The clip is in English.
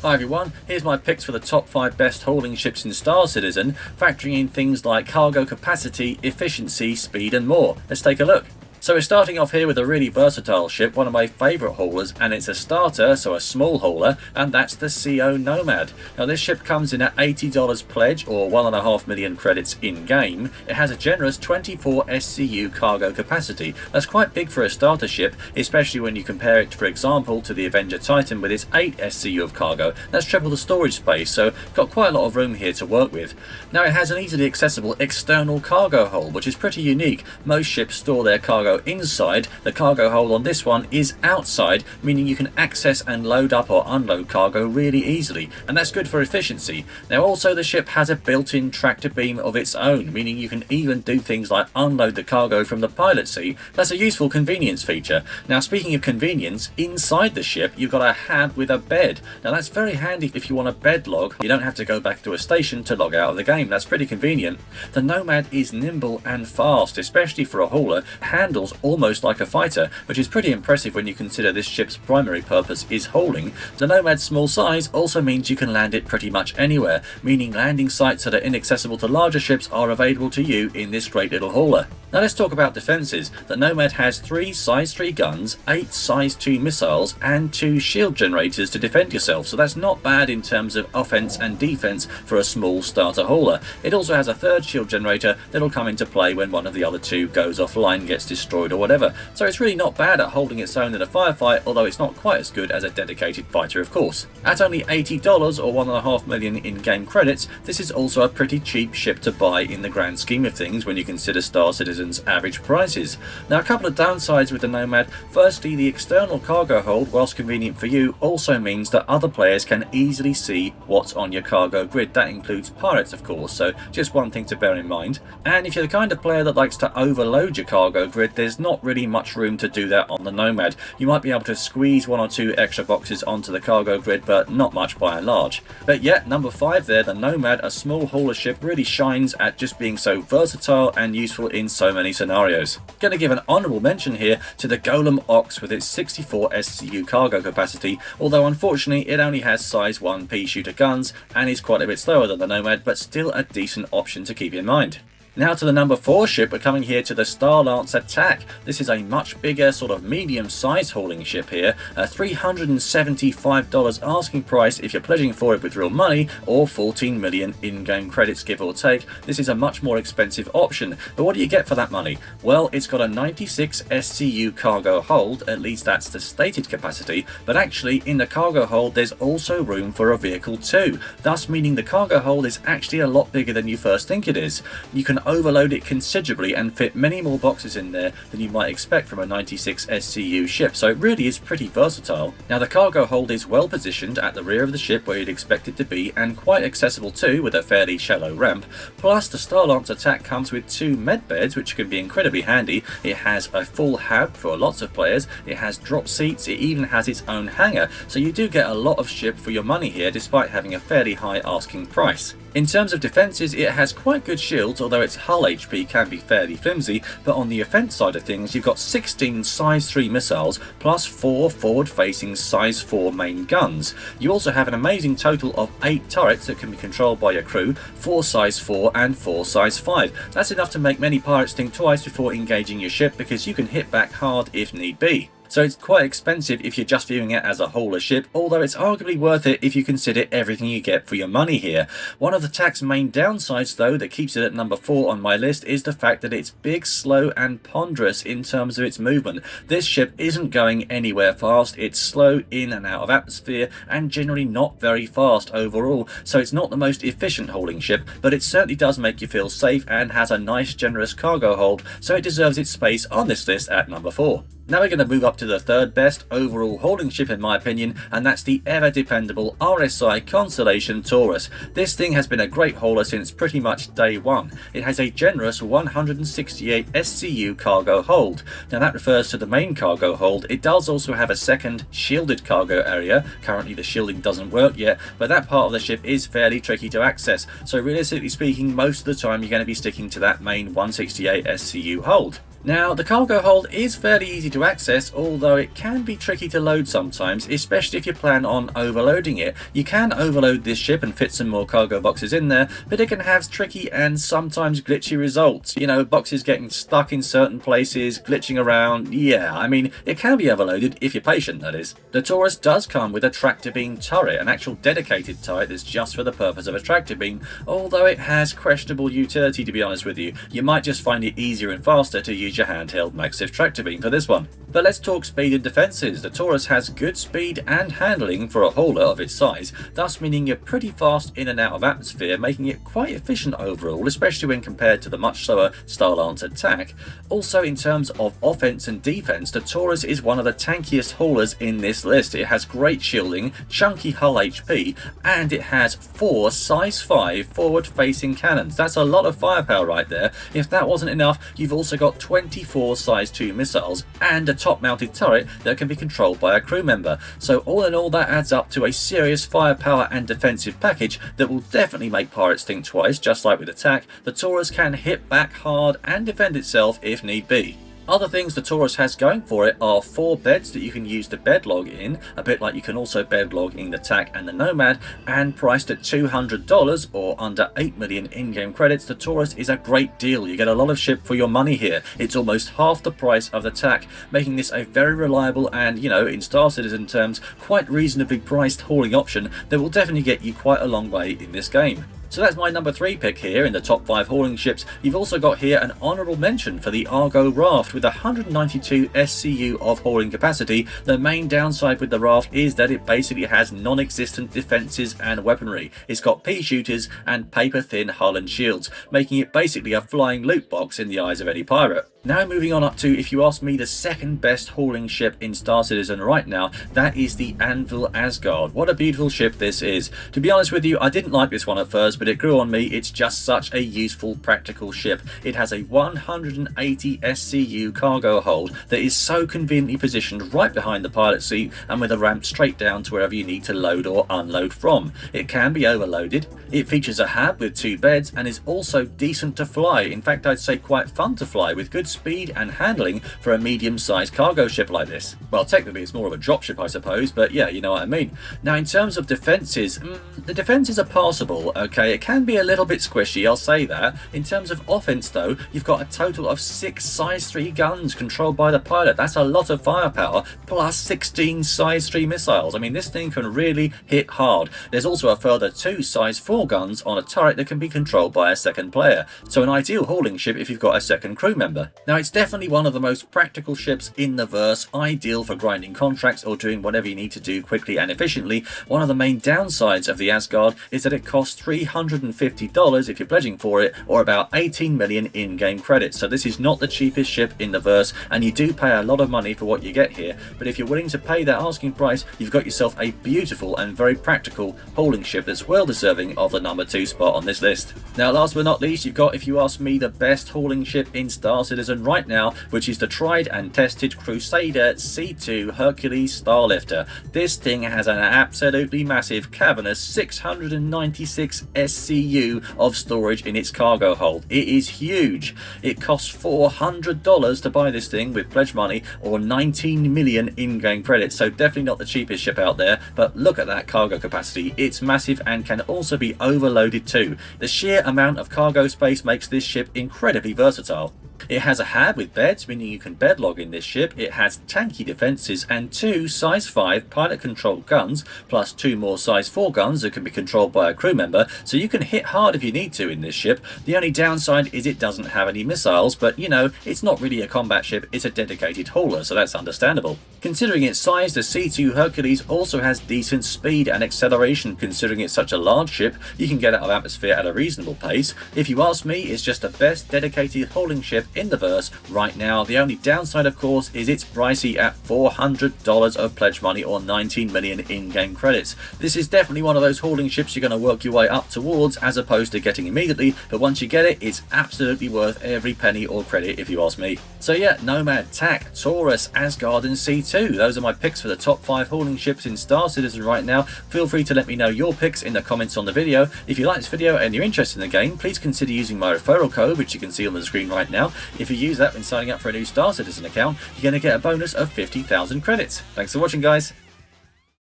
Hi everyone, here's my picks for the top 5 best hauling ships in Star Citizen, factoring in things like cargo capacity, efficiency, speed and more. Let's take a look. So we're starting off here with a really versatile ship, one of my favourite haulers, and it's a starter, so a small hauler, and that's the CO Nomad. Now this ship comes in at $80 pledge, or 1.5 million credits in-game. It has a generous 24 SCU cargo capacity. That's quite big for a starter ship, especially when you compare it, for example, to the Avenger Titan with its 8 SCU of cargo. That's triple the storage space, so got quite a lot of room here to work with. Now it has an easily accessible external cargo hold, which is pretty unique. Most ships store their cargo inside. The cargo hold on this one is outside, meaning you can access and load up or unload cargo really easily, and that's good for efficiency. Now also the ship has a built-in tractor beam of its own, meaning you can even do things like unload the cargo from the pilot seat. That's a useful convenience feature. Now speaking of convenience, inside the ship you've got a hab with a bed. Now that's very handy if you want a bed log. You don't have to go back to a station to log out of the game. That's pretty convenient. The Nomad is nimble and fast, especially for a hauler. Handles almost like a fighter, which is pretty impressive when you consider this ship's primary purpose is hauling. The Nomad's small size also means you can land it pretty much anywhere, meaning landing sites that are inaccessible to larger ships are available to you in this great little hauler. Now let's talk about defences. The Nomad has 3 size 3 guns, 8 size 2 missiles and 2 shield generators to defend yourself, so that's not bad in terms of offence and defence for a small starter hauler. It also has a 3rd shield generator that'll come into play when one of the other 2 goes offline, gets destroyed or whatever, so it's really not bad at holding its own in a firefight, although it's not quite as good as a dedicated fighter of course. At only $80 or 1.5 million in-game credits, this is also a pretty cheap ship to buy in the grand scheme of things when you consider Star Citizen's average prices. Now a couple of downsides with the Nomad. Firstly, the external cargo hold, whilst convenient for you, also means that other players can easily see what's on your cargo grid. That includes pirates of course, so just one thing to bear in mind. And if you're the kind of player that likes to overload your cargo grid, there's not really much room to do that on the Nomad. You might be able to squeeze 1 or 2 extra boxes onto the cargo grid, but not much by and large. But yeah, number 5 there, the Nomad, a small hauler ship, really shines at just being so versatile and useful in so many scenarios. Going to give an honourable mention here to the Golem OX with its 64 SCU cargo capacity, although unfortunately it only has size 1 pea shooter guns and is quite a bit slower than the Nomad, but still a decent option to keep in mind. Now to the number 4 ship, we're coming here to the Starlancer TAC. This is a much bigger, sort of medium-sized hauling ship here. A $375 asking price if you're pledging for it with real money, or 14 million in-game credits give or take. This is a much more expensive option, but what do you get for that money? Well, it's got a 96 SCU cargo hold, at least that's the stated capacity, but actually in the cargo hold there's also room for a vehicle too, thus meaning the cargo hold is actually a lot bigger than you first think it is. You can overload it considerably and fit many more boxes in there than you might expect from a 96 SCU ship, so it really is pretty versatile. Now the cargo hold is well positioned at the rear of the ship where you'd expect it to be, and quite accessible too with a fairly shallow ramp. Plus the Starlancer TAC comes with 2 med beds which can be incredibly handy. It has a full hab for lots of players, it has drop seats, it even has its own hangar, so you do get a lot of ship for your money here despite having a fairly high asking price. In terms of defences, it has quite good shields, although its hull HP can be fairly flimsy, but on the offence side of things you've got 16 size 3 missiles plus 4 forward-facing size 4 main guns. You also have an amazing total of 8 turrets that can be controlled by your crew, 4 size 4 and 4 size 5. That's enough to make many pirates think twice before engaging your ship, because you can hit back hard if need be. So it's quite expensive if you're just viewing it as a hauler ship, although it's arguably worth it if you consider everything you get for your money here. One of the TAC's main downsides though that keeps it at number 4 on my list is the fact that it's big, slow and ponderous in terms of its movement. This ship isn't going anywhere fast, it's slow in and out of atmosphere and generally not very fast overall, so it's not the most efficient hauling ship, but it certainly does make you feel safe and has a nice generous cargo hold, so it deserves its space on this list at number 4. Now we're going to move up to the 3rd best overall hauling ship in my opinion, and that's the ever dependable RSI Constellation Taurus. This thing has been a great hauler since pretty much day one. It has a generous 168 SCU cargo hold. Now that refers to the main cargo hold. It does also have a 2nd shielded cargo area. Currently the shielding doesn't work yet, but that part of the ship is fairly tricky to access, so realistically speaking most of the time you're going to be sticking to that main 168 SCU hold. Now, the cargo hold is fairly easy to access, although it can be tricky to load sometimes, especially if you plan on overloading it. You can overload this ship and fit some more cargo boxes in there, but it can have tricky and sometimes glitchy results. You know, boxes getting stuck in certain places, glitching around. Yeah, I mean, it can be overloaded if you're patient, that is. The Taurus does come with a tractor beam turret, an actual dedicated turret that's just for the purpose of a tractor beam, although it has questionable utility, to be honest with you. You might just find it easier and faster to use your handheld Maxif tractor beam for this one. But let's talk speed and defences. The Taurus has good speed and handling for a hauler of its size, thus meaning you're pretty fast in and out of atmosphere, making it quite efficient overall, especially when compared to the much slower Starlancer TAC. Also, in terms of offense and defense, the Taurus is one of the tankiest haulers in this list. It has great shielding, chunky hull HP, and it has 4 size 5 forward-facing cannons. That's a lot of firepower right there. If that wasn't enough, you've also got 24 size 2 missiles and a top-mounted turret that can be controlled by a crew member. So all in all, that adds up to a serious firepower and defensive package that will definitely make pirates think twice. Just like with the TAC, the Taurus can hit back hard and defend itself if need be. Other things the Taurus has going for it are 4 beds that you can use to bedlog in, a bit like you can also bedlog in the TAC and the Nomad, and priced at $200 or under 8 million in-game credits. The Taurus is a great deal. You get a lot of ship for your money here. It's almost half the price of the TAC, making this a very reliable and, you know, in Star Citizen terms, quite reasonably priced hauling option that will definitely get you quite a long way in this game. So that's my number 3 pick here in the top 5 hauling ships. You've also got here an honourable mention for the Argo RAFT with 192 SCU of hauling capacity. The main downside with the RAFT is that it basically has non-existent defences and weaponry. It's got pea shooters and paper-thin hull and shields, making it basically a flying loot box in the eyes of any pirate. Now moving on up to, if you ask me, the second best hauling ship in Star Citizen right now, that is the Anvil Asgard. What a beautiful ship this is. To be honest with you, I didn't like this one at first, but it grew on me. It's just such a useful, practical ship. It has a 180 SCU cargo hold that is so conveniently positioned right behind the pilot seat and with a ramp straight down to wherever you need to load or unload from. It can be overloaded. It features a hab with 2 beds and is also decent to fly. In fact, I'd say quite fun to fly with good speed and handling for a medium-sized cargo ship like this. Well, technically it's more of a dropship, I suppose, but yeah, you know what I mean. Now, in terms of defences, the defences are passable, okay? It can be a little bit squishy, I'll say that. In terms of offence, though, you've got a total of 6 size 3 guns controlled by the pilot. That's a lot of firepower, plus 16 size 3 missiles. I mean, this thing can really hit hard. There's also a further 2 size 4 guns on a turret that can be controlled by a second player. So an ideal hauling ship if you've got a second crew member. Now, it's definitely one of the most practical ships in the verse, ideal for grinding contracts or doing whatever you need to do quickly and efficiently. One of the main downsides of the Asgard is that it costs $350 if you're pledging for it, or about 18 million in-game credits. So this is not the cheapest ship in the verse, and you do pay a lot of money for what you get here. But if you're willing to pay that asking price, you've got yourself a beautiful and very practical hauling ship that's well deserving of the number 2 spot on this list. Now, last but not least, you've got, if you ask me, the best hauling ship in Star Citizen right now, which is the tried and tested Crusader C2 Hercules Starlifter. This thing has an absolutely massive cavernous 696 SCU of storage in its cargo hold. It is huge. It costs $400 to buy this thing with pledge money or 19 million in-game credits, so definitely not the cheapest ship out there, but look at that cargo capacity. It's massive and can also be overloaded too. The sheer amount of cargo space makes this ship incredibly versatile. It has a hab with beds, meaning you can bedlog in this ship. It has tanky defences and 2 size 5 pilot controlled guns, plus 2 more size 4 guns that can be controlled by a crew member, so you can hit hard if you need to in this ship. The only downside is it doesn't have any missiles, but you know, it's not really a combat ship, it's a dedicated hauler, so that's understandable. Considering its size, the C2 Hercules also has decent speed and acceleration. Considering it's such a large ship, you can get out of atmosphere at a reasonable pace. If you ask me, it's just the best dedicated hauling ship in the verse right now. The only downside, of course, is it's pricey at $400 of pledge money or 19 million in-game credits. This is definitely one of those hauling ships you're going to work your way up towards as opposed to getting immediately, but once you get it, it's absolutely worth every penny or credit if you ask me. So yeah, Nomad, TAC, Taurus, Asgard and C2. Those are my picks for the top 5 hauling ships in Star Citizen right now. Feel free to let me know your picks in the comments on the video. If you like this video and you're interested in the game, please consider using my referral code, which you can see on the screen right now. If you use that when signing up for a new Star Citizen account, you're going to get a bonus of 50,000 credits. Thanks for watching, guys.